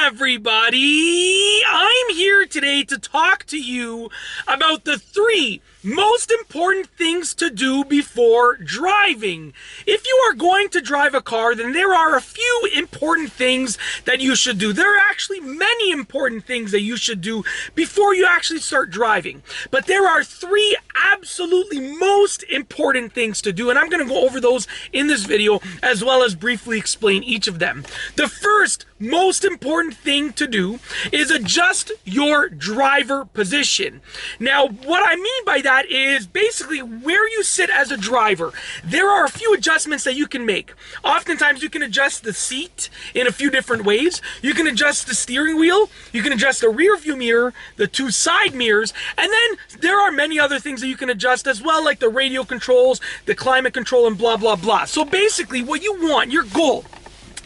everybody! I'm here today to talk to you about the 3 most important things to do before driving. If you are going to drive a car, then there are a few important things that you should do. There are actually many important things that you should do before you actually start driving. But there are 3 absolutely most important things to do, and I'm going to go over those in this video as well as briefly explain each of them. The first most important thing to do is adjust your driver position. Now, what I mean by that is basically where you sit as a driver. There are a few adjustments that you can make. Oftentimes you can adjust the seat in a few different ways. You can adjust the steering wheel, you can adjust the rear view mirror, the 2 side mirrors, and then there are many other things that you can adjust as well, like the radio controls, the climate control, and blah blah blah. So basically what you want, your goal,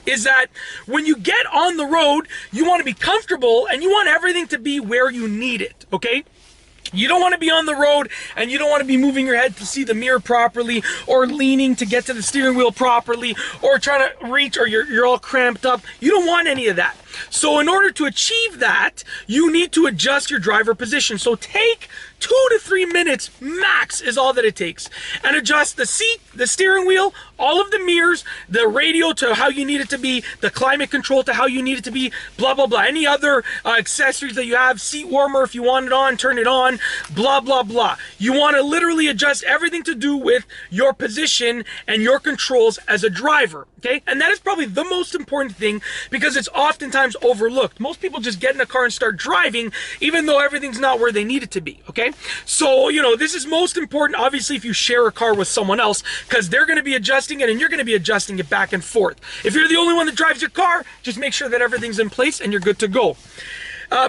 is that when you get on the road, you want to be comfortable and you want everything to be where you need it, okay? You don't want to be on the road and you don't want to be moving your head to see the mirror properly, or leaning to get to the steering wheel properly, or trying to reach, or you're all cramped up. You don't want any of that. So in order to achieve that, you need to adjust your driver position. So take 2 to 3 minutes max is all that it takes, and adjust the seat, the steering wheel, all of the mirrors, the radio to how you need it to be, the climate control to how you need it to be, blah blah blah. Any other accessories that you have, seat warmer if you want it on, turn it on, blah blah blah. You want to literally adjust everything to do with your position and your controls as a driver, okay? And that is probably the most important thing, because it's oftentimes overlooked. Most people just get in a car and start driving even though everything's not where they need it to be, okay? So, you know, this is most important, obviously, if you share a car with someone else, because they're going to be adjusting it and you're going to be adjusting it back and forth. If you're the only one that drives your car, just make sure that everything's in place and you're good to go.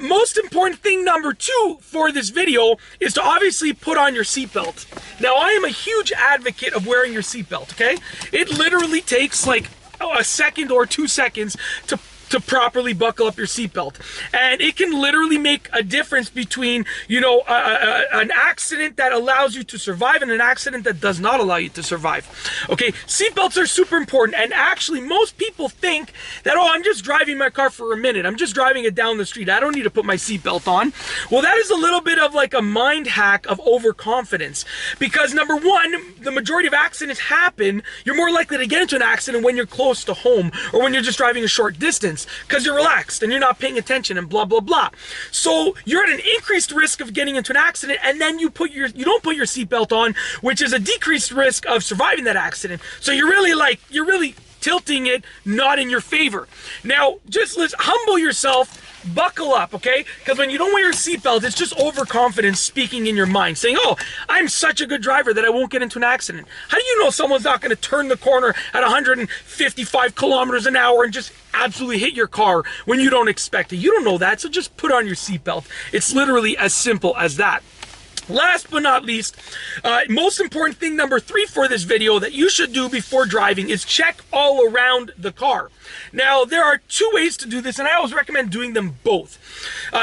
Most important thing number 2 for this video is to obviously put on your seatbelt. Now, I am a huge advocate of wearing your seatbelt, okay? It literally takes like a second or 2 seconds to properly buckle up your seatbelt, and it can literally make a difference between, you know, an accident that allows you to survive and an accident that does not allow you to survive. Okay, seatbelts are super important, and actually most people think that, oh, I'm just driving my car for a minute, I'm just driving it down the street, I don't need to put my seatbelt on. Well, that is a little bit of like a mind hack of overconfidence, because number 1, the majority of accidents happen, you're more likely to get into an accident when you're close to home or when you're just driving a short distance, because you're relaxed and you're not paying attention and blah blah blah. So you're at an increased risk of getting into an accident, and then you don't put your seatbelt on, which is a decreased risk of surviving that accident. So you're really tilting it not in your favor. Now, just let's humble yourself, buckle up, okay? Because when you don't wear your seatbelt, it's just overconfidence speaking in your mind, saying, oh, I'm such a good driver that I won't get into an accident. How do you know someone's not going to turn the corner at 155 kilometers an hour and just absolutely hit your car when you don't expect it? You don't know that, so just put on your seatbelt. It's literally as simple as that. Last but not least, most important thing number 3 for this video that you should do before driving is check all around the car. Now, there are 2 ways to do this, and I always recommend doing them both.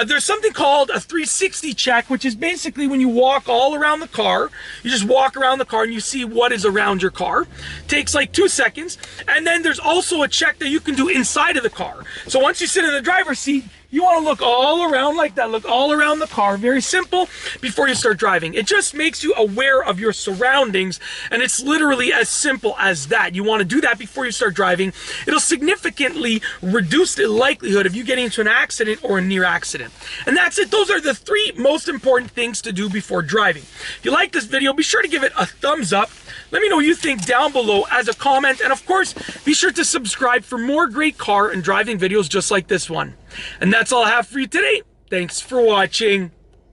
There's something called a 360 check, which is basically when you walk all around the car. You just walk around the car and you see what is around your car. Takes like 2 seconds. And then there's also a check that you can do inside of the car. So once you sit in the driver's seat, you want to look all around like that, look all around the car, very simple, before you start driving. It just makes you aware of your surroundings, and it's literally as simple as that. You want to do that before you start driving. It'll significantly reduce the likelihood of you getting into an accident or a near accident. And that's it. Those are the 3 most important things to do before driving. If you like this video, be sure to give it a thumbs up. Let me know what you think down below as a comment, and of course, be sure to subscribe for more great car and driving videos just like this one. And that's all I have for you today. Thanks for watching.